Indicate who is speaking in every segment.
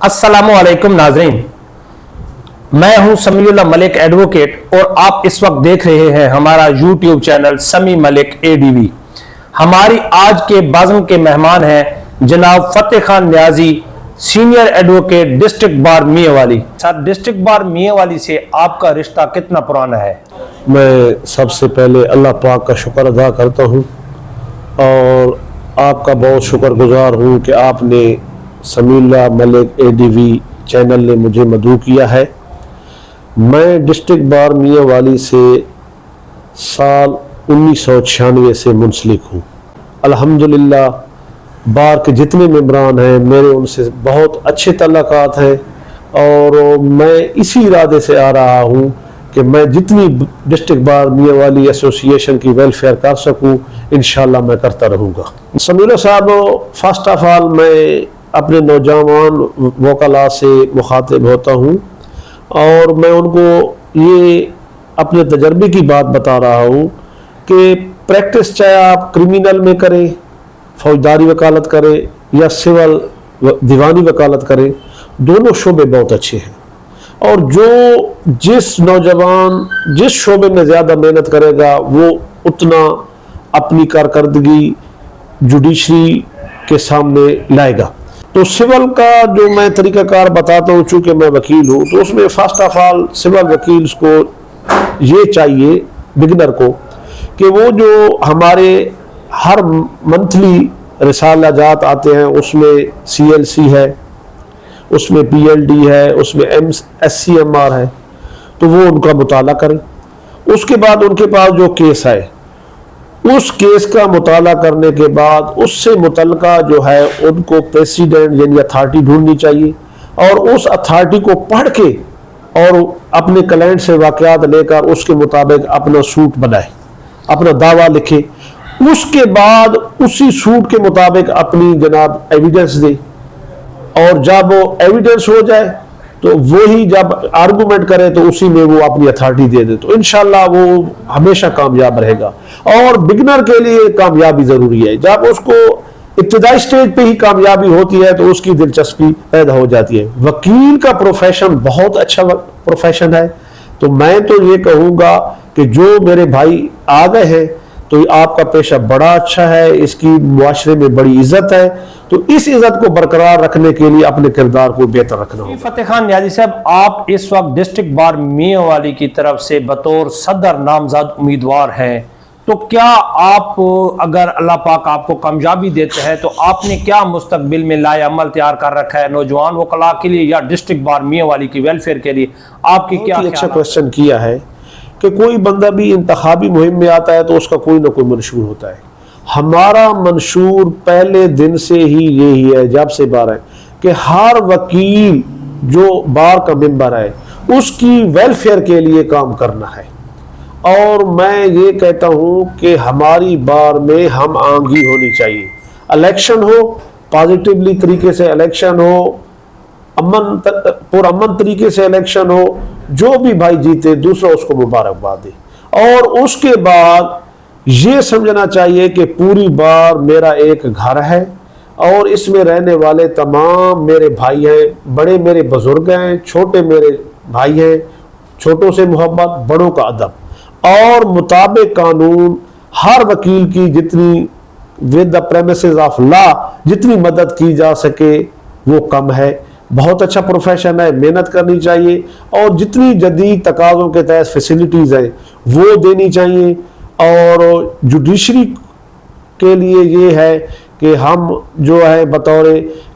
Speaker 1: अस्सलामुअलैकुम नाज़रीन, मैं हूं समीउल्लाह मलिक एडवोकेट और आप इस वक्त देख रहे हैं हमारा यूट्यूब चैनल समी मलिक एडीवी। हमारी आज के बाज़म के मेहमान हैं जनाब Fateh Khan Niazi, senior advocate district bar Mianwali. Sir, district bar Mianwali से आपका रिश्ता कितना पुराना है?
Speaker 2: मैं सबसे पहले अल्लाह पाक का शुक्र अदा करता हूँ और आपका बहुत शुक्रगुजार हूँ कि आपने समीउल्लाह मलिक एडीवी चैनल ने मुझे मदऊ किया है। मैं डिस्ट्रिक्ट बार मियांवाली से साल 1996 से मुंसलिक हूँ। अल्हम्दुलिल्लाह बार के जितने मेंबरान हैं मेरे उनसे बहुत अच्छे तल्लुकात हैं और मैं इसी इरादे से आ रहा हूँ कि मैं जितनी डिस्ट्रिक्ट बार मियांवाली एसोसिएशन की वेलफेयर कर सकूँ इंशाल्लाह मैं करता रहूँगा। समीउल्लाह साहब, फर्स्ट ऑफ ऑल मैं अपने नौजवान वकला से मुखातिब होता हूँ और मैं उनको ये अपने तजर्बे की बात बता रहा हूँ कि प्रैक्टिस चाहे आप क्रिमिनल में करें, फौजदारी वकालत करें या सिविल दीवानी वकालत करें, दोनों शोबे बहुत अच्छे हैं और जो जिस नौजवान जिस शोबे में ज़्यादा मेहनत करेगा वो उतना अपनी कारकर्दगी जुडिशरी के सामने लाएगा। तो सिविल का जो मैं तरीक़ाकार बताता हूँ, चूँकि मैं वकील हूँ, तो उसमें फर्स्ट ऑफ ऑल सिविल वकील्स को ये चाहिए बिगनर को कि वो जो हमारे हर मंथली रिसाला जात आते हैं उसमें CLC है, उसमें PLD है, उसमें SCMR है, तो वो उनका मुताला करें। उसके बाद उनके पास जो केस है उस केस का मुताला करने के बाद उससे मुतल्लिका जो है उनको प्रेसिडेंट यानी अथॉरिटी ढूंढनी चाहिए और उस अथॉरिटी को पढ़ के और अपने क्लाइंट से वाक़यात लेकर उसके मुताबिक अपना सूट बनाए, अपना दावा लिखे। उसके बाद उसी सूट के मुताबिक अपनी जनाब एविडेंस दे और जब वो एविडेंस हो जाए तो वही जब आर्गूमेंट करे तो उसी में वो अपनी अथॉरिटी दे दे, तो इंशाल्लाह वो हमेशा कामयाब रहेगा। और बिगनर के लिए कामयाबी ज़रूरी है, जब उसको इब्तिदाई स्टेज पे ही कामयाबी होती है तो उसकी दिलचस्पी पैदा हो जाती है। वकील का प्रोफेशन बहुत अच्छा प्रोफेशन है, तो मैं तो ये कहूँगा कि जो मेरे भाई आ गए हैं तो आपका पेशा बड़ा अच्छा है, इसकी मुआशरे में बड़ी इज्जत है, तो इस इज्जत को बरकरार रखने के लिए अपने किरदार को बेहतर रखना होगा।
Speaker 1: फतेह खान न्याजी साहब, आप इस वक्त डिस्ट्रिक्ट बार मियांवाली की तरफ से बतौर सदर नामजद उम्मीदवार हैं, तो क्या आप अगर अल्लाह पाक आपको कामयाबी देते हैं तो आपने क्या मुस्तकबिल में लाए अमल तैयार कर रखा है नौजवान वकला के लिए या डिस्ट्रिक्ट बार मियांवाली की वेलफेयर के लिए? आपकी क्या
Speaker 2: अच्छा क्वेश्चन किया है कि कोई बंदा भी इंतखाबी मुहिम में आता है तो उसका कोई ना कोई मंशूर होता है। हमारा मंशूर पहले दिन से ही यही है, जब से बार है, कि हर वकील जो बार का मेंबर है उसकी वेलफेयर के लिए काम करना है। और मैं ये कहता हूँ कि हमारी बार में हम आंगी होनी चाहिए, इलेक्शन हो पॉजिटिवली तरीके से इलेक्शन हो, पुरअमन तरीके से इलेक्शन हो, जो भी भाई जीते दूसरा उसको मुबारकबाद दे। और उसके बाद ये समझना चाहिए कि पूरी बार मेरा एक घर है और इसमें रहने वाले तमाम मेरे भाई हैं, बड़े मेरे बुजुर्ग हैं, छोटे मेरे भाई हैं, छोटों से मोहब्बत, बड़ों का अदब और मुताबिक कानून हर वकील की जितनी with the premises of law जितनी मदद की जा सके वो कम है। बहुत अच्छा प्रोफेशन है, मेहनत करनी चाहिए और जितनी जदीद तकाज़ों के तहत फैसिलिटीज़ हैं वो देनी चाहिए। और जुडिशरी के लिए ये है कि हम जो है बतौर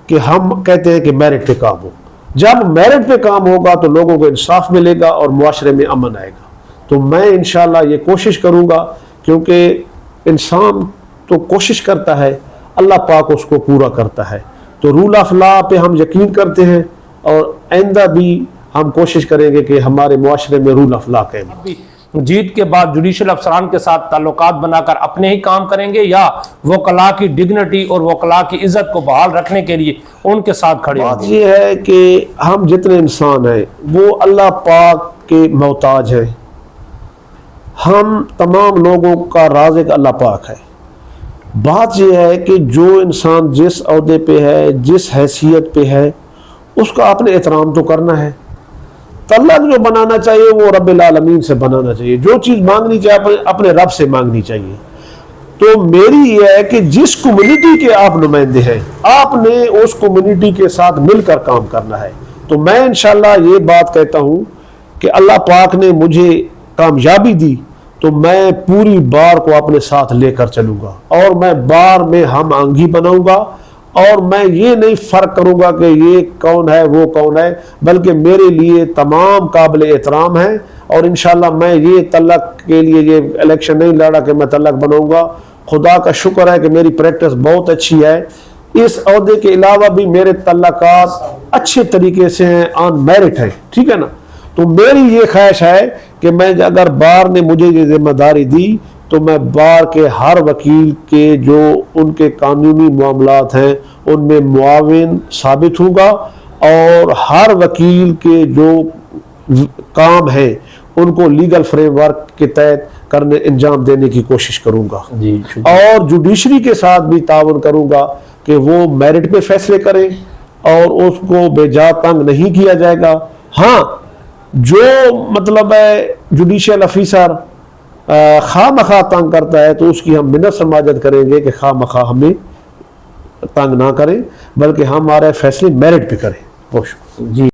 Speaker 2: कि हम कहते हैं कि मेरिट पे काम हो, जब मेरिट पे काम होगा तो लोगों को इंसाफ मिलेगा और मुआशरे में अमन आएगा। तो मैं इंशाल्लाह ये कोशिश करूँगा, क्योंकि इंसान तो कोशिश करता है, अल्लाह पाक उसको पूरा करता है। तो रूल ऑफ लॉ पे हम यकीन करते हैं और आइंदा भी हम कोशिश करेंगे कि हमारे मुआशरे में रूल ऑफ लॉ कायम।
Speaker 1: जीत के बाद जुडिशल अफसरान के साथ ताल्लुकात बनाकर अपने ही काम करेंगे या वकला की डिग्निटी और वकला की इज्जत को बहाल रखने के लिए उनके साथ खड़े?
Speaker 2: बात यह है कि हम जितने इंसान हैं वो अल्लाह पाक के मोहताज हैं, हम तमाम लोगों का राज़िक अल्लाह पाक है। बात यह है कि जो इंसान जिस ओहदे पे है, जिस हैसियत पे है, اس کا آپ نے احترام تو کرنا ہے. تعلق جو بنانا چاہیے وہ رب العالمین سے بنانا چاہیے. جو چیز مانگنی چاہیے اپنے رب سے مانگنی چاہیے. تو میری یہ ہے کہ جس کمیونٹی کے آپ نمائندے ہیں آپ نے اس کمیونٹی کے ساتھ مل کر کام کرنا ہے. تو میں انشاءاللہ یہ بات کہتا ہوں کہ اللہ پاک نے مجھے کامیابی دی تو میں پوری بار کو اپنے ساتھ لے کر چلوں گا اور میں بار میں ہم آہنگی بناؤں گا اور میں یہ نہیں فرق کروں گا کہ یہ کون ہے وہ کون ہے بلکہ میرے لیے تمام قابل احترام ہیں. اور انشاءاللہ میں یہ تعلق کے لیے یہ الیکشن نہیں لڑا کہ میں تعلق بناؤں گا. خدا کا شکر ہے کہ میری پریکٹس بہت اچھی ہے. اس عہدے کے علاوہ بھی میرے تعلقات اچھے طریقے سے ہیں, آن میرٹ ہے, ٹھیک ہے نا. تو میری یہ خواہش ہے کہ میں اگر بار نے مجھے یہ ذمہ داری دی تو میں بار کے ہر وکیل کے جو ان کے قانونی معاملات ہیں ان میں معاون ثابت ہوں گا اور ہر وکیل کے جو کام ہیں ان کو لیگل فریم ورک کے تحت کرنے انجام دینے کی کوشش کروں گا. اور جوڈیشری کے ساتھ بھی تعاون کروں گا کہ وہ میرٹ پہ فیصلے کریں اور اس کو بے جا تنگ نہیں کیا جائے گا. ہاں جو مطلب ہے جوڈیشل افیسر خواہ مخواہ تنگ کرتا ہے تو اس کی ہم منت سماجت کریں گے کہ خواہ مخواہ ہمیں تنگ نہ کریں بلکہ ہمارے فیصلے میرٹ پہ کریں. بہت شکریہ.
Speaker 1: جی